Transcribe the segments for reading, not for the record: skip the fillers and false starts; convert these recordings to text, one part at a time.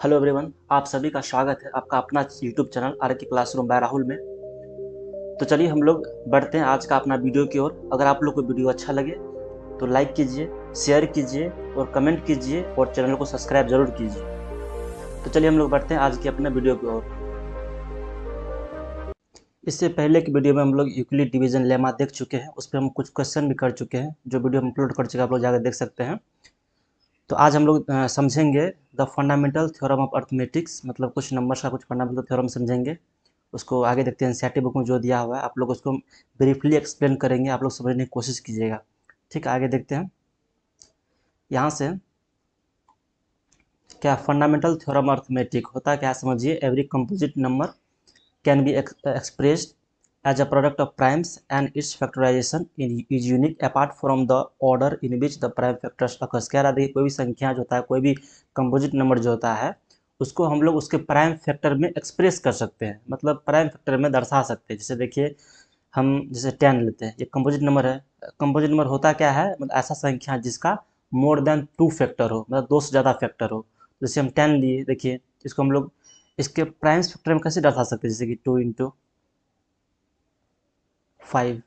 Hello everyone, आप सभी का स्वागत है आपका अपना यूट्यूब चैनल आर के क्लासरूम बाय राहुल में। तो चलिए हम लोग बढ़ते हैं आज का अपना वीडियो की ओर। अगर आप लोग को वीडियो अच्छा लगे तो लाइक कीजिए, शेयर कीजिए और कमेंट कीजिए और चैनल को सब्सक्राइब जरूर कीजिए। तो चलिए हम लोग बढ़ते हैं आज की अपने वीडियो की ओर। इससे पहले की वीडियो में हम लोग यूक्लिड डिवीजन लेमा देख चुके हैं, उस पर हम कुछ क्वेश्चन भी कर चुके हैं, जो वीडियो हम अपलोड कर चुके हैं, आप लोग जाकर देख सकते हैं। तो आज हम लोग समझेंगे the fundamental theorem of arithmetics, मतलब कुछ नंबर्स का कुछ फंडामेंटल थ्योरम समझेंगे। उसको आगे देखते हैं, एनसीईआरटी बुक में जो दिया हुआ है आप लोग उसको ब्रीफली एक्सप्लेन करेंगे, आप लोग समझने की कोशिश कीजिएगा। ठीक है, आगे देखते हैं। यहाँ से क्या फंडामेंटल थ्योरम अर्थमेटिक होता क्या समझिए। Every composite number can B expressed as a product of primes and its factorization is unique apart from the order in which the prime factors occurs। कह रहा देखिए कोई भी संख्या जो होता है, कोई भी कंपोजिट नंबर जो होता है, उसको हम लोग उसके प्राइम फैक्टर में एक्सप्रेस कर सकते हैं, मतलब प्राइम फैक्टर में दर्शा सकते हैं। जैसे देखिए हम जैसे 10 लेते हैं, ये कंपोजिट नंबर है। कंपोजिट नंबर होता क्या है, मतलब ऐसा संख्या जिसका मोर देन 2 फैक्टर हो, मतलब 2 से ज़्यादा फैक्टर हो। जैसे हम 10 लिए, देखिए इसको हम लोग इसके प्राइम फैक्टर में कैसे दर्शा सकते हैं, जैसे कि 2 इंटू 5।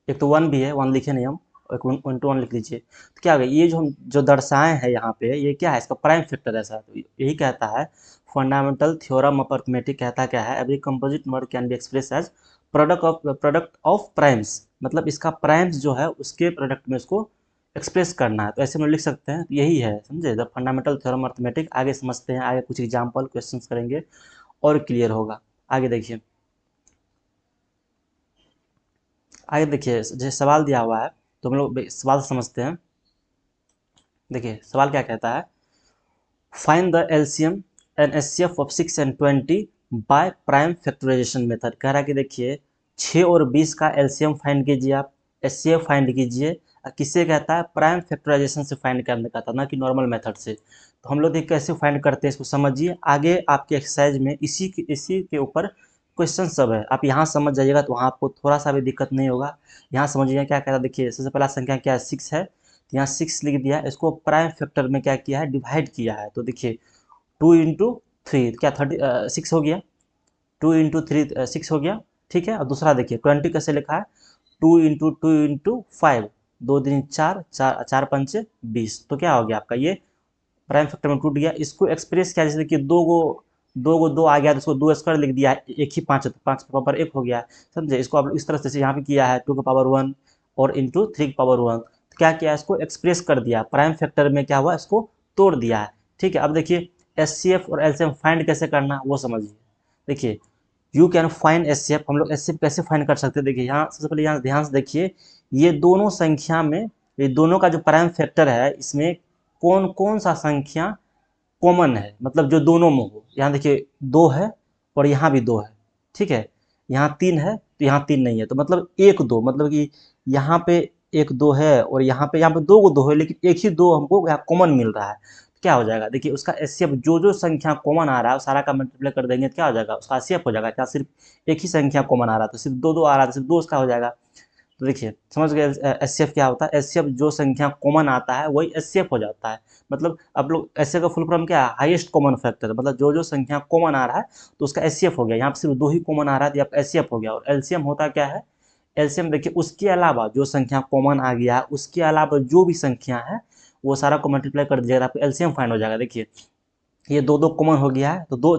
एक तो 1 भी है, 1 लिखे नहीं हम, एक 1 इंटू 1 लिख लीजिए। तो क्या होगा, ये जो हम जो दर्शाए हैं यहाँ पे, ये क्या है, इसका प्राइम फैक्टर ऐसा है। तो यही कहता है फंडामेंटल थ्योरम ऑफ अर्थमेटिक, कहता क्या है, every composite number can be express as product of primes, मतलब इसका प्राइम्स जो है उसके प्रोडक्ट में इसको एक्सप्रेस करना है। तो ऐसे हम लिख सकते हैं। तो यही है, समझे, द फंडामेंटल थ्योरम अर्थमेटिक। आगे समझते हैं, आगे कुछ एग्जाम्पल क्वेश्चंस करेंगे और क्लियर होगा। आगे देखिए, आगे देखिए जैसे सवाल दिया हुआ है तो हम लोग सवाल समझते हैं। देखिए सवाल क्या कहता है, find the LCM and HCF of 6 and 20 by prime factorization method. कह रहा है कि देखिए 6 और 20 का एलसीएम फाइंड कीजिए, आप एचसीएफ फाइंड कीजिए। किससे कहता है, प्राइम फैक्टराइजेशन से फाइंड करने का था, ना कि नॉर्मल मेथड से। तो हम लोग देखिए कैसे फाइंड करते हैं, इसको समझिए। आगे आपके एक्सरसाइज में इसी के ऊपर क्वेश्चन सब है, आप यहाँ समझ जाइएगा तो वहाँ आपको थोड़ा सा भी दिक्कत नहीं होगा। यहाँ समझिए क्या कहता है। देखिए सबसे पहला संख्या क्या है, 6 है, तो यहाँ 6 लिख दिया है, इसको प्राइम फैक्टर में क्या किया है, डिवाइड किया है। तो देखिए 2 इंटू 3 क्या 6 हो गया, 2 इंटू 3 6 हो गया। ठीक है, और दूसरा देखिए 20 कैसे लिखा है, 2 इंटू 5, 2 दूनी 4, 4 4 पंचे 20। तो क्या हो गया आपका, ये प्राइम फैक्टर में टूट गया। इसको एक्सप्रेस किया, जैसे देखिए दो आ गया तो उसको 2 स्क्वायर लिख दिया, एक ही 5 है तो 5 का पावर 1 हो गया। समझे, इसको आप इस तरह से यहाँ पे किया है 2 का पावर 1 और इंटू 3 का पावर 1। तो क्या किया, इसको एक्सप्रेस कर दिया, प्राइम फैक्टर में क्या हुआ, इसको तोड़ दिया है। ठीक है, अब देखिए एचसीएफ और एलसीएम फाइंड कैसे करना वो समझिए। देखिए यू कैन फाइंड एचसीएफ, हम लोग एचसीएफ कैसे फाइंड कर सकते हैं। देखिए यहाँ सबसे पहले यहाँ ध्यान से देखिए, ये दोनों संख्या में, ये दोनों का जो प्राइम फैक्टर है, इसमें कौन कौन सा संख्या कॉमन है, मतलब जो दोनों में हो। यहाँ देखिए 2 है और यहाँ भी 2 है। ठीक है, यहाँ 3 है तो यहाँ 3 नहीं है, तो मतलब 1 2, मतलब कि यहाँ पे 1 2 है और यहाँ पे 2 है, लेकिन एक ही 2 हमको यहाँ कॉमन मिल रहा है। तो क्या हो जाएगा, देखिए उसका एचसीएफ जो जो संख्या कॉमन आ रहा है सारा का मल्टीप्लाई कर देंगे तो क्या हो जाएगा, उसका एचसीएफ हो जाएगा। क्या सिर्फ एक ही संख्या कॉमन आ रहा था, सिर्फ 2 2 आ रहा था, सिर्फ 2 उसका हो जाएगा। तो देखिए समझ गए एचसीएफ क्या होता है, एचसीएफ जो संख्या कॉमन आता है वही एचसीएफ हो जाता है। मतलब आप लोग एचसीएफ का फुल फॉर्म क्या है, हाईएस्ट कॉमन फैक्टर, मतलब जो जो संख्या कॉमन आ रहा है तो उसका एचसीएफ हो गया। यहाँ पे सिर्फ 2 ही कॉमन आ रहा है तो यहाँ एचसीएफ हो गया। और एलसीएम होता क्या है, एलसीएम देखिए उसके अलावा जो संख्या कॉमन आ गया, उसके अलावा जो भी संख्या है वो सारा को मल्टीप्लाई कर दीजिएगा, आपको एलसीएम फाइंड हो जाएगा। देखिए ये 2 2 कॉमन हो गया है तो 2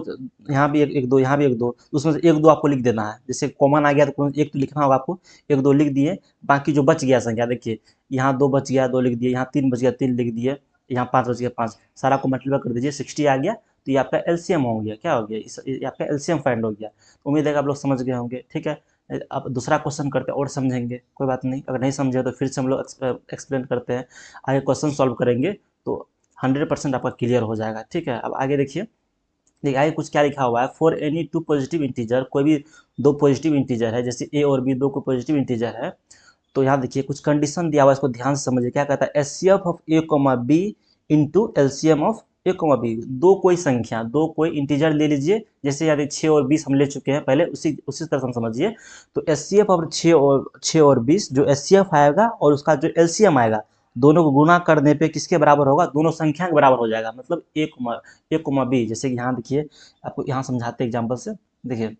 यहाँ भी एक 1 2, यहाँ भी 1 2, तो उसमें से 1 2 आपको लिख देना है। जैसे कॉमन आ गया तो एक तो लिखना होगा आपको, 1 2 लिख दिए। बाकी जो बच गया संख्या, देखिए यहाँ 2 बच गया, 2 लिख दिए, यहाँ 3 बच गया, 3 लिख दिए, यहाँ 5 बच गया, 5, सारा को मल्टीप्लाई कर दीजिए, 60 आ गया। तो ये आपका एलसीएम हो गया। क्या हो गया, ये आपका एलसीएम फाइंड हो गया। तो उम्मीद है कि आप लोग समझ गए होंगे। ठीक है, अब दूसरा क्वेश्चन करते हैं और समझेंगे, कोई बात नहीं, अगर नहीं समझे तो फिर से हम लोग एक्सप्लेन करते हैं, आगे क्वेश्चन सॉल्व करेंगे तो 100% आपका क्लियर हो जाएगा। ठीक है, अब आगे देखिए, देखिए आगे कुछ क्या लिखा हुआ है, फॉर एनी 2 पॉजिटिव इंटीजर, कोई भी 2 पॉजिटिव इंटीजर है, जैसे ए और बी 2 को पॉजिटिव इंटीजर है। तो यहाँ देखिए कुछ कंडीशन दिया हुआ है, इसको ध्यान से समझिए। क्या कहता है, HCF of A comma B into LCM of A comma B. दो कोई संख्या, दो कोई इंटीजर ले लीजिए, जैसे यानी 6 और 20 हम ले चुके हैं पहले, उसी उसी तरह से हम समझिए। तो एचसीएफ ऑफ 6 और 20 जो एचसीएफ आएगा और उसका जो एलसीएम आएगा दोनों को गुना करने पे किसके बराबर होगा, दोनों संख्या के बराबर हो जाएगा, मतलब a, b। जैसे कि यहाँ देखिए, आपको यहाँ समझाते एग्जाम्पल से। देखिए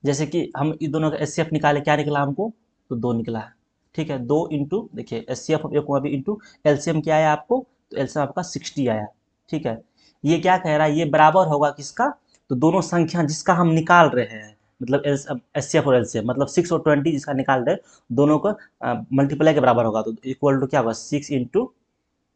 जैसे कि हम इन दोनों का एचसीएफ निकाले, क्या निकला हमको, तो 2 निकला है। ठीक है, 2 इंटू, देखिए HCF of a, b into LCM क्या आया आपको, तो एलसीएम आपका 60 आया। ठीक है, ये क्या कह रहा है, ये बराबर होगा किसका, तो दोनों संख्या जिसका हम निकाल रहे हैं, मतलब एचसीएफ और एलसीएम, मतलब 6 और 20 जिसका निकाल रहे दोनों को मल्टीप्लाई के बराबर होगा, तो इक्वल टू क्या होगा, 6 इंटू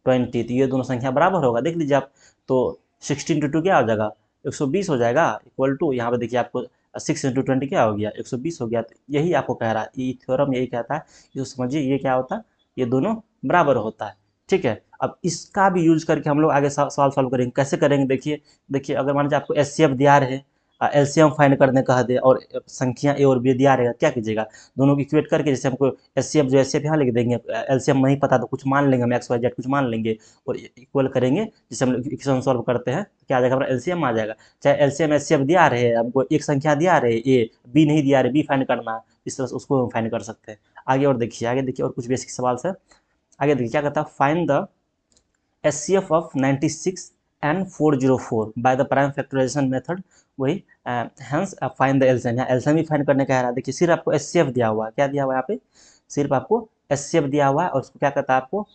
20। तो ये दोनों संख्या बराबर होगा, देख लीजिए आप। तो 16 इंटू 2 क्या हो जाएगा, 120 हो जाएगा, इक्वल टू यहाँ पे देखिए आपको 6 इंटू 20 क्या हो गया, 120 हो गया। तो यही आपको कह रहा है, ये थ्योरम यही कहता है, ये समझिए ये क्या होता है, ये दोनों बराबर होता है। ठीक है, अब इसका भी यूज करके हम लोग आगे सवाल सॉल्व करेंगे। कैसे करेंगे, देखिए देखिए, अगर मान लीजिए आपको एचसीएफ दिया रहे, एलसीएम फाइंड करने कह दे, और संख्या ए और बी दिया रहेगा, क्या कीजिएगा, दोनों को इक्वेट करके, जैसे हमको एचसीएफ जो एचसीएफ यहाँ लिख देंगे, एलसीएम नहीं पता तो कुछ मान लेंगे हम, एक्स वाई जेड कुछ मान लेंगे, और इक्वल करेंगे, जैसे हम लोग इक्वेशन सॉल्व करते हैं तो क्या आ जाएगा, हमारा एलसीएम आ जाएगा। चाहे एलसीएम एचसीएफ दिया रहे, हमको एक संख्या दिया रहे ए, बी नहीं दिया रहे, बी फाइंड करना है, इस तरह से उसको हम फाइंड कर सकते हैं। आगे और देखिए, आगे देखिए, और कुछ बेसिक सवाल से आगे देखिए क्या कहता है, find the HCF of 96 and 404 by the prime factorization method. वही हेंस फाइंड द एलसीएम, यहाँ एलसीएम भी फाइंड करने का है। देखिए सिर्फ आपको एचसीएफ दिया हुआ है, क्या दिया हुआ है यहाँ पे, सिर्फ आपको एचसीएफ दिया हुआ है, और उसको क्या कहता है आपको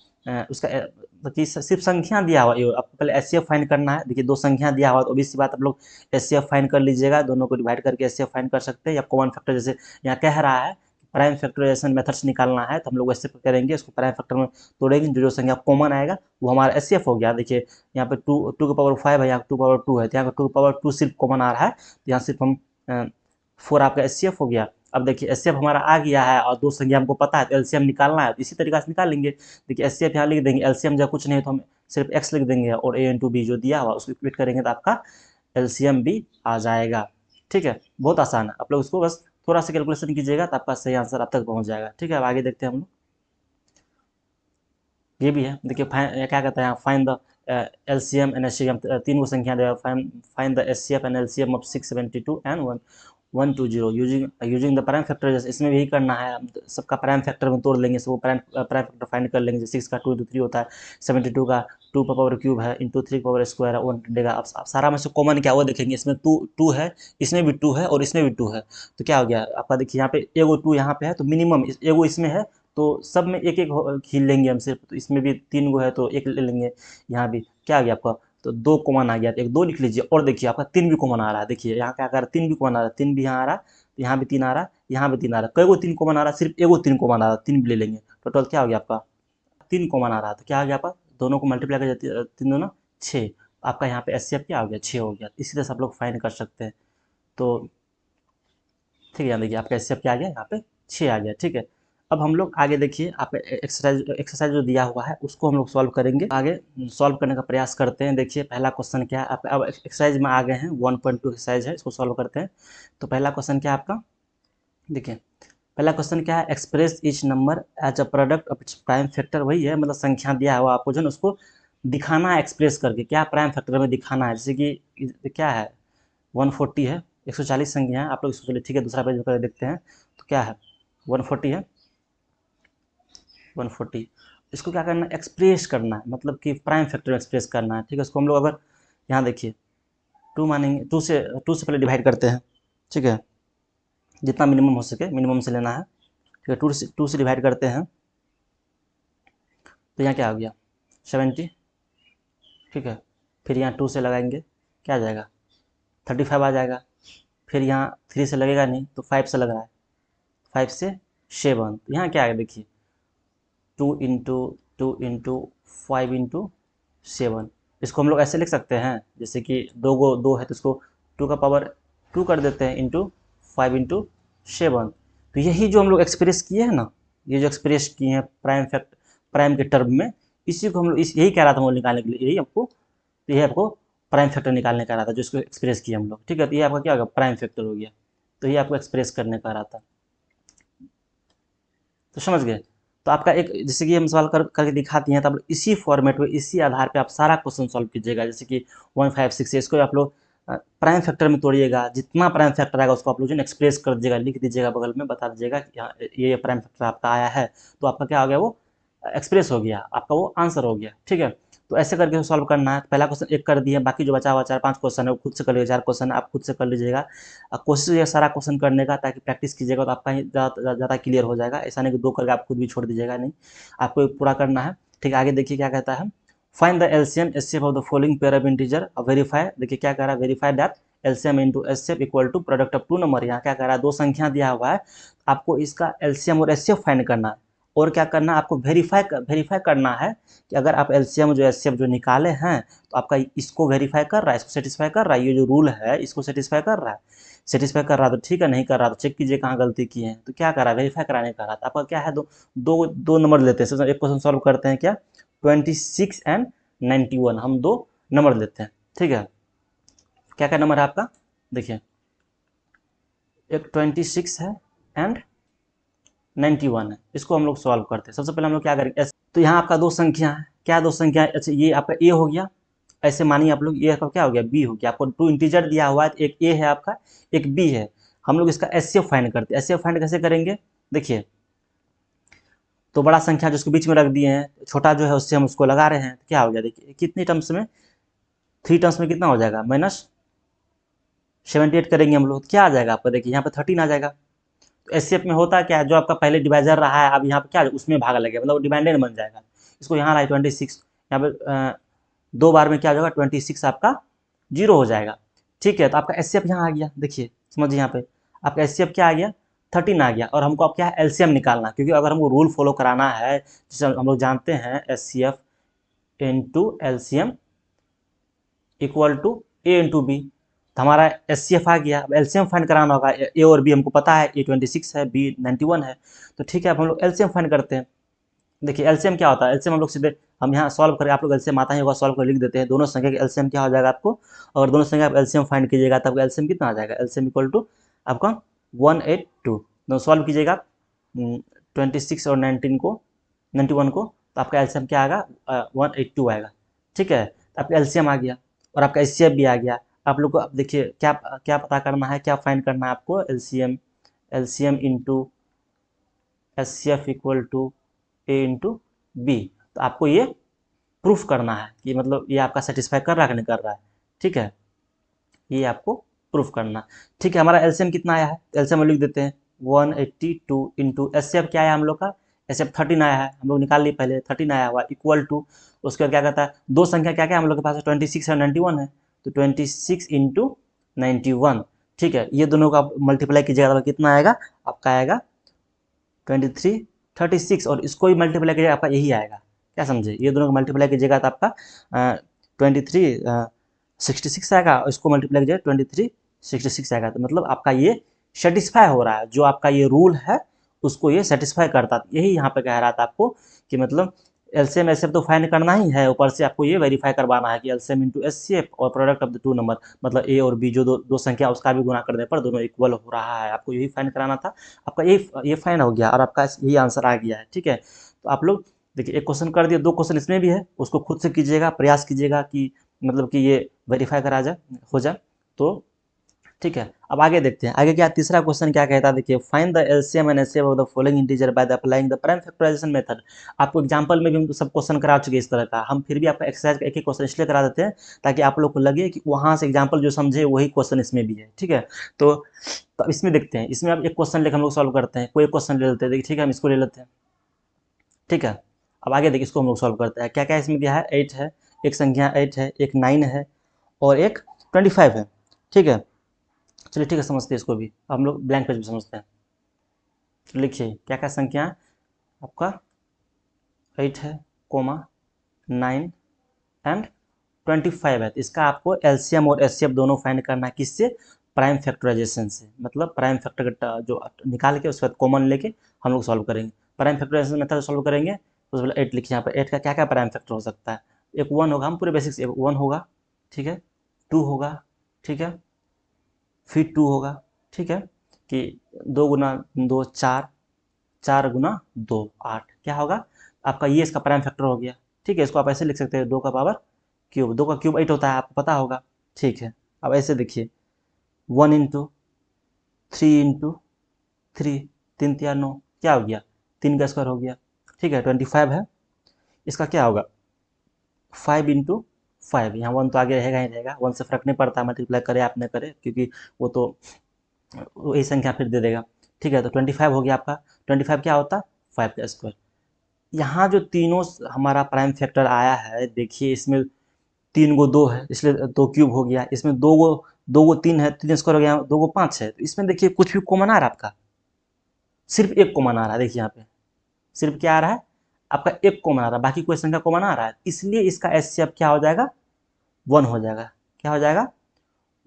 उसका देखिए सिर्फ संख्या दिया हुआ है, आपको पहले एचसीएफ फाइंड करना है। देखिए 2 संख्या दिया हुआ है, तो obvious बात आप लोग एचसीएफ फाइंड कर लीजिएगा, दोनों को डिवाइड करके एचसीएफ फाइंड कर सकते हैं, या कॉमन फैक्टर जैसे यहाँ कह रहा है प्राइम फैक्टराइजेशन मेथड से निकालना है, तो हम लोग वैसे करेंगे, इसको प्राइम फैक्टर में तोड़ेंगे, जो जो संख्या कॉमन आएगा वो हमारा एचसीएफ हो गया। देखिए यहाँ पे टू की पावर 5 है, यहाँ 2 पावर 2 है, तो यहाँ 2 पावर 2 सिर्फ कॉमन आ रहा है, तो यहाँ सिर्फ हम 4 आपका एचसीएफ हो गया। अब देखिए एचसीएफ हमारा आ गया है, और 2 संख्या हमको पता है, तो एलसीएम निकालना है, तो इसी तरीके से निकालेंगे। देखिए एचसीएफ यहाँ लिख देंगे, एलसीएम जब कुछ नहीं तो हम सिर्फ एक्स लिख देंगे, और ए इंटू बी जो दिया हुआ उसको इक्वेट करेंगे, तो आपका एलसीएम भी आ जाएगा। ठीक है, बहुत आसान है, आप लोग उसको बस थोड़ा सा कैलकुलेशन कीजिएगा, तो आपका सही आंसर आप तक पहुंच जाएगा। ठीक है, अब आगे देखते हैं हम लोग। ये भी है, देखिए क्या कहता है यहाँ, find the LCM and HCF, 3 को संख्या देगा, find the HCF and LCM of 672 and 120 using the prime factor. जैसे इसमें भी यही करना है, सबका प्राइम फैक्टर में तोड़ लेंगे, सबको प्राइम फैक्टर फाइंड कर लेंगे। जैसे 6 का 2 इंटू 3 होता है, 72 का 2 का पावर क्यूब है, इंटू 3 का पावर स्क्वायर है, 1 देगा। अब सारा में से कॉमन क्या हुआ देखेंगे, इसमें 2 है, इसमें भी 2 है, और इसमें भी 2 है, तो क्या हो गया आपका, देखिए यहाँ पे एगो 2 यहाँ पे है, तो मिनिमम एगो इसमें है, तो सब में एक एक खील लेंगे हम सिर्फ, तो इसमें भी 3 गो है तो एक ले लेंगे, यहाँ भी क्या आ गया आपका, तो 2 कॉमन आ गया, तो एक 2 लिख लीजिए। और देखिए आपका 3 भी कॉमन आ रहा है, देखिए यहाँ क्या कर रहा है, 3 भी कॉमन आ रहा है, 3 भी यहाँ आ रहा है, तो यहाँ भी 3 आ रहा है, यहाँ भी 3 आ रहा है, कई गो 3 कॉमन आ रहा है, सिर्फ एगो 3 कॉमन आ रहा है, 3 भी ले लेंगे, टोटल क्या हो गया आपका, 3 कॉमन आ रहा है, तो क्या आ गया आपका, दोनों को मल्टीप्लाई कर जाती है, 3 दूना 6, आपका यहाँ पे एचसीएफ क्या हो गया, 6 हो गया। इसी तरह से आप लोग फाइंड कर सकते हैं। तो ठीक है, यहाँ देखिए आपका एचसीएफ क्या आ गया, यहाँ पे 6 आ गया। ठीक है, अब हम लोग आगे देखिए, आप एक्सरसाइज जो दिया हुआ है उसको हम लोग सॉल्व करेंगे, आगे सॉल्व करने का प्रयास करते हैं। देखिए पहला क्वेश्चन क्या है, आप अब एक्सरसाइज में आ गए हैं, 1.2 एक्सरसाइज है, इसको सॉल्व करते हैं। तो पहला क्वेश्चन क्या है आपका, देखिए पहला क्वेश्चन क्या है, express each number as a product of its prime factor. वही है, मतलब संख्या दिया हुआ आपको जो है उसको दिखाना है एक्सप्रेस करके, क्या प्राइम फैक्टर में दिखाना है। जैसे कि क्या है, 140 है, 140 संख्या है, आप लोग इसको चलिए ठीक है दूसरा पेज पर देखते हैं, तो क्या है 140 है, 140, इसको क्या करना है, एक्सप्रेस करना है, मतलब कि प्राइम फैक्टर में एक्सप्रेस करना है। ठीक है, उसको हम लोग अगर यहाँ देखिए 2 मानेंगे, 2 से पहले डिवाइड करते हैं। ठीक है, जितना मिनिमम हो सके मिनिमम से लेना है। ठीक है, 2 से डिवाइड करते हैं, तो यहाँ क्या हो गया 70। ठीक है, फिर यहाँ 2 से लगाएंगे, क्या आ जाएगा 35 आ जाएगा। फिर यहाँ 3 से लगेगा नहीं, तो 5 से लग रहा है, 5 से 7, तो यहाँ क्या आएगा देखिए 2 इंटू 5 इंटू 7। इसको हम लोग ऐसे लिख सकते हैं, जैसे कि 2 है तो इसको 2 का पावर 2 कर देते हैं, इंटू 5 इंटू 7। तो यही जो हम लोग एक्सप्रेस किए हैं ना, ये जो एक्सप्रेस किए हैं प्राइम के टर्म में, इसी को हम लोग यही कह रहा था, हम लोग निकालने के लिए, यही आपको, तो यही आपको प्राइम फैक्टर निकालने का रहा था, जो इसको एक्सप्रेस किया हम लोग। ठीक है, तो ये आपका क्या होगा, प्राइम फैक्टर हो गया, तो ये आपको एक्सप्रेस करने का रहा था। तो समझ गए, तो आपका एक, जैसे कि हम सवाल करके दिखाती हैं, तो आप इसी फॉर्मेट में इसी आधार पे आप सारा क्वेश्चन सॉल्व कीजिएगा। जैसे कि 156 है, इसको आप लोग प्राइम फैक्टर में तोड़िएगा, जितना प्राइम फैक्टर आएगा उसको आप लोग जो एक्सप्रेस कर दीजिएगा, लिख दीजिएगा, बगल में बता दीजिएगा कि ये प्राइम फैक्टर आपका आया है, तो आपका क्या हो गया, वो एक्सप्रेस हो गया, आपका वो आंसर हो गया। ठीक है, तो ऐसे करके सॉल्व करना है। पहला क्वेश्चन एक कर दिए, बाकी जो बचा हुआ 4-5 क्वेश्चन है वो खुद से कर लीजिए। 4 क्वेश्चन आप खुद से कर लीजिएगा। कोशिश कीजिएगा सारा क्वेश्चन करने का, ताकि प्रैक्टिस कीजिएगा तो आपका ज़्यादा क्लियर हो जाएगा। ऐसा नहीं कि 2 करके आप खुद भी छोड़ दीजिएगा, नहीं, आपको पूरा करना है। ठीक है, आगे देखिए क्या कहता है। Find the LCM HCF of the following pair of integer, verify. देखिए क्या कह रहा है, verify that LCM into HCF equal to product of 2 number. यहाँ क्या कह रहा है, 2 संख्या दिया हुआ है, आपको इसका एलसीएम और एचसीएफ फाइंड करना है। और क्या करना है, आपको वेरीफाई करना है कि अगर आप एलसीएम जो एचसीएफ जो निकाले हैं तो आपका इसको वेरीफाई कर रहा है, इसको सेटिस्फाई कर रहा है, ये जो रूल है इसको सेटिस्फाई कर रहा है। सेटिस्फाई कर रहा है तो ठीक है, नहीं कर रहा तो चेक कीजिए कहाँ गलती की है। तो क्या कर रहा है, वेरीफाई कराने का रहा था। आपका क्या है, दो नंबर लेते हैं। एक क्वेश्चन सॉल्व करते हैं, क्या 26 एंड 91, हम 2 नंबर लेते हैं। ठीक है, क्या क्या नंबर है आपका, देखिए एक 26 है एंड 91 है। इसको हम लोग सॉल्व करते हैं। सबसे पहले हम लोग क्या करेंगे, तो यहाँ आपका 2 संख्या है, क्या 2 संख्या है, अच्छा ये आपका ए हो गया। ऐसे मानिए आप लोग, ये आपका क्या हो गया, बी हो गया। आपको 2 इंटीजर दिया हुआ है, तो एक ए है आपका, एक बी है। हम लोग इसका एचसीएफ फाइंड करते हैं। एचसीएफ फाइंड कैसे करेंगे, देखिए तो बड़ा संख्या जो उसके बीच में रख दिए हैं, छोटा जो है उससे हम उसको लगा रहे हैं, तो क्या हो गया, देखिए कितनी टर्म्स में, 3 टर्म्स में कितना हो जाएगा, -78 करेंगे हम लोग, क्या आ जाएगा आपका, देखिए यहाँ पे 13 आ जाएगा। तो एचसीएफ में होता क्या है, जो आपका पहले डिवाइजर रहा है, अब यहाँ पे क्या उसमें भाग लगेगा, मतलब डिपेंडेंट बन जाएगा। इसको यहाँ लाए 26, यहाँ पे 2 बार में क्या हो जाएगा, 26 आपका 0 हो जाएगा। ठीक है, तो आपका एचसीएफ यहाँ आ गया, देखिए समझिए यहाँ पे आपका एचसीएफ क्या आ गया, 13 आ गया। और हमको अब क्या है, एलसीएम निकालना, क्योंकि अगर हमको रूल फॉलो कराना है, जैसे हम लोग जानते हैं HCF into LCM equal to A into B. तो हमारा एचसीएफ आ गया। अब एलसीएम फाइंड कराना होगा, ए और बी हमको पता है, ए 26 है, बी 91 है। तो ठीक है, अब हम लोग एलसीएम फाइंड करते हैं। देखिए एलसीएम क्या होता है, एलसीएम हम लोग सीधे हम यहाँ सॉल्व करें, आप लोग एलसीएम आता ही होगा, सॉल्व कर लिख देते हैं। दोनों संख्या का एलसीएम क्या हो जाएगा आपको, और दोनों संख्या आप एलसीएम फाइंड कीजिएगा, तब एलसीएम कितना आ जाएगा, एलसीएम इक्वल टू आपका 182। तो सॉल्व कीजिएगा 26 और 91 को, तो आपका एलसीएम क्या आएगा, 182 आएगा। ठीक है, तो आपका एलसीएम आ गया और आपका एचसीएफ भी आ गया। आप लोग को अब देखिए क्या क्या पता करना है, क्या फाइंड करना है आपको, LCM into HCF equal to A into B. तो आपको ये प्रूफ करना है कि मतलब ये आपका सेटिस्फाई कर रहा है कि नहीं कर रहा है। ठीक है, ये आपको प्रूफ करना। ठीक है, हमारा एलसीएम कितना आया है, एलसीएम लिख देते हैं 182 इंटू एचसीएफ क्या आया हम लोग का, एचसीएफ 13 आया है, हम लोग निकाल लिए पहले, 13 आया हुआ इक्वल टू, उसके बाद क्या कहता है, 2 संख्या क्या क्या हम लोग के पास है, 26 और 91 है। तो 26 इंटू 91। ठीक है, ये दोनों का मल्टीप्लाई कीजिएगा तो कितना आएगा, आपका आएगा 23 36, और इसको भी मल्टीप्लाई कीजिएगा आपका यही आएगा। क्या समझे, ये दोनों को मल्टीप्लाई कीजिएगा तो आपका 23 66 आएगा, और इसको मल्टीप्लाई कीजिएगा 23 66 आएगा। तो मतलब आपका ये सेटिस्फाई हो रहा है, जो आपका ये रूल है उसको ये सेटिस्फाई करता। यही यहाँ पे कह रहा था आपको कि मतलब एलसीएम एचसीएफ तो फाइंड करना ही है, ऊपर से आपको ये वेरीफाई करवाना है कि एलसीएम इंटू एचसीएफ और प्रोडक्ट ऑफ द 2 नंबर, मतलब ए और बी जो दो संख्या उसका भी गुना करने पर दोनों इक्वल हो रहा है, आपको यही फाइंड कराना था। आपका ये फाइंड हो गया और आपका यही आंसर आ गया है। ठीक है, तो आप लोग देखिए एक क्वेश्चन कर दिए, 2 क्वेश्चन इसमें भी है, उसको खुद से कीजिएगा, प्रयास कीजिएगा कि मतलब कि ये वेरीफाई करा जाए, हो जाए। तो ठीक है, अब आगे देखते हैं, आगे क्या तीसरा क्वेश्चन क्या कहता है, देखिए find the LCM and HCF of the following integer by the applying the prime factorization method. आपको एग्जांपल में भी हम सब क्वेश्चन करा चुके इस तरह का, हम फिर भी आपका एक्सरसाइज का एक क्वेश्चन इसलिए करा देते हैं ताकि आप लोग को लगे कि वहाँ से एग्जाम्पल जो समझे वही क्वेश्चन इसमें भी है। ठीक है, तो इसमें देखते हैं, इसमें अब एक क्वेश्चन लेकर हम लोग सॉल्व करते हैं, कोई एक क्वेश्चन ले लेते हैं, देखिए ठीक है, हम इसको ले लेते हैं। ठीक है, अब आगे देखिए इसको हम लोग सॉल्व करते हैं। क्या क्या इसमें दिया है, 8 है, एक संख्या 8 है, एक 9 है और एक 25 है। ठीक है, चलिए ठीक है, समझते हैं इसको भी, हम लोग ब्लैंक पेज में समझते हैं। लिखिए क्या क्या संख्या है आपका, 8 है, 9 एंड 25 है। तो इसका आपको एलसीएम और एचसीएफ दोनों फाइंड करना है, किससे, प्राइम फैक्टराइजेशन से, मतलब प्राइम फैक्टर का जो निकाल के उसके बाद कॉमन लेके हम लोग सॉल्व करेंगे। प्राइम फैक्टराइजेशन मेथड सॉल्व करेंगे तो उसमें 8 लिखिए यहाँ पर, 8 का क्या क्या प्राइम फैक्टर हो सकता है, एक 1 होगा, हम पूरे बेसिक से 1 होगा, ठीक है, 2 होगा, ठीक है, फिर 2 होगा, ठीक है, कि 2 गुना 2 4, 4 गुना 2 8, क्या होगा आपका, ये इसका प्राइम फैक्टर हो गया। ठीक है, इसको आप ऐसे लिख सकते हैं, 2 का पावर क्यूब, 2 का क्यूब 8 होता है, आपको पता होगा। ठीक है, अब ऐसे देखिए 1 इंटू 3 इंटू 3, 3 3 9, क्या हो गया, 3 का स्क्वायर हो गया। ठीक है, 25 है, इसका क्या होगा 5 × 5, यहाँ 1 तो आगे रहेगा ही रहेगा, 1 से फर्क नहीं पड़ता मल्टीप्लाई करे आप नहीं करे, क्योंकि वो तो वही संख्या फिर दे देगा। ठीक है, तो 25 हो गया आपका। 25 क्या होता है 5 का स्क्वायर। यहाँ जो तीनों हमारा प्राइम फैक्टर आया है, देखिए इसमें 3 को 2 है इसलिए 2 क्यूब हो गया, इसमें 2 को 3 है 3 स्क्वायर हो गया, 2 को 5 है, तो इसमें देखिए कुछ भी कॉमन आ रहा है आपका, सिर्फ एक कॉमन आ रहा है। देखिए यहाँ पे सिर्फ क्या आ रहा है आपका एक कॉमन आ रहा है, बाकी कोई संख्या कॉमन आ रहा है, इसलिए इसका एचसीएफ क्या हो जाएगा 1 हो जाएगा। क्या हो जाएगा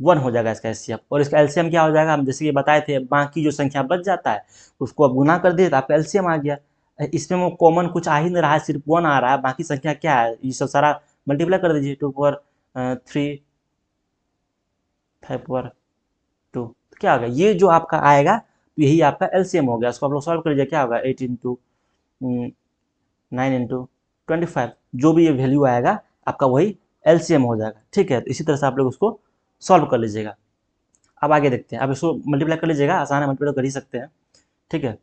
1 हो जाएगा इसका एचसीएफ। और इसका एलसीएम क्या हो जाएगा, हम जैसे कि बताए थे, बाकी जो संख्या बच जाता है उसको अब गुना कर दिए तो आपका एलसीएम आ गया। इसमें वो कॉमन कुछ आ ही नहीं रहा है, सिर्फ 1 आ रहा है, बाकी संख्या क्या है ये सब सारा मल्टीप्लाई कर दीजिए, 2 × 3 5/2, तो क्या होगा ये जो आपका आएगा, तो यही आपका एलसीएम हो गया। उसको आप लोग सॉल्व कर लीजिए, क्या होगा 8 × 9 × 25, जो भी ये वैल्यू आएगा आपका वही एलसीएम हो जाएगा। ठीक है, तो इसी तरह से आप लोग उसको सॉल्व कर लीजिएगा। अब आगे देखते हैं, अब इसको मल्टीप्लाई कर लीजिएगा, आसान है, मल्टीप्लाई कर ही सकते हैं। ठीक है,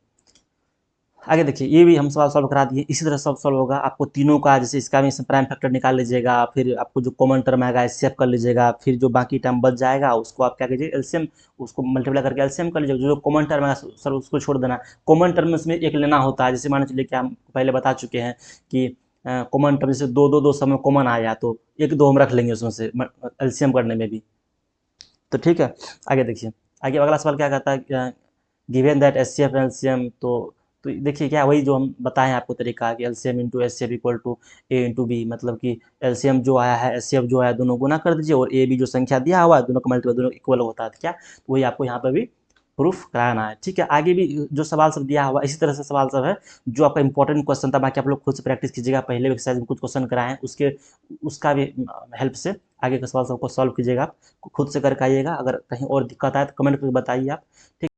आगे देखिए, ये भी हम सवाल सॉल्व करा दिए, इसी तरह सब सॉल्व होगा। आपको तीनों का जैसे इसका भी प्राइम फैक्टर निकाल लीजिएगा, फिर आपको जो कॉमन टर्म आएगा एचसीएफ कर लीजिएगा, फिर जो बाकी टर्म बच जाएगा उसको आप क्या कीजिए एलसीएम, उसको मल्टीप्लाई करके एलसीएम कर लीजिएगा। जो कॉमन टर्म आएगा सर उसको छोड़ देना, कॉमन टर्म में उसमें एक लेना होता है। जैसे मान चलिए कि हम पहले बता चुके हैं कि कॉमन टर्म जैसे 2 2 2 सब में कॉमन आया तो 1 2 हम रख लेंगे उसमें से एलसीएम करने में भी। तो ठीक है, आगे देखिए, आगे अगला सवाल क्या कहता है, गिवन दैट एचसीएफ एलसीएम, तो देखिए क्या वही जो हम बताएं आपको तरीका कि LCM into HCF equal to A × B, मतलब कि एलसीएम जो आया है एचसीएफ जो आया दोनों गुना कर दीजिए, और ए बी जो संख्या दिया हुआ है दोनों का मल्टीपल दोनों इक्वल होता है, तो क्या तो वही आपको यहाँ पर भी प्रूफ कराना है। ठीक है, आगे भी जो सवाल सब दिया हुआ इसी तरह से सवाल सब है जो आपका इंपॉर्टेंट क्वेश्चन था, बाकी आप लोग खुद से प्रैक्टिस कीजिएगा, पहले एक्सरसाइज में कुछ क्वेश्चन कराए हैं उसके उसका भी हेल्प से आगे का सवाल सबको सॉल्व कीजिएगा, आप खुद से करके आइएगा। अगर कहीं और दिक्कत आए तो कमेंट करके बताइए आप। ठीक।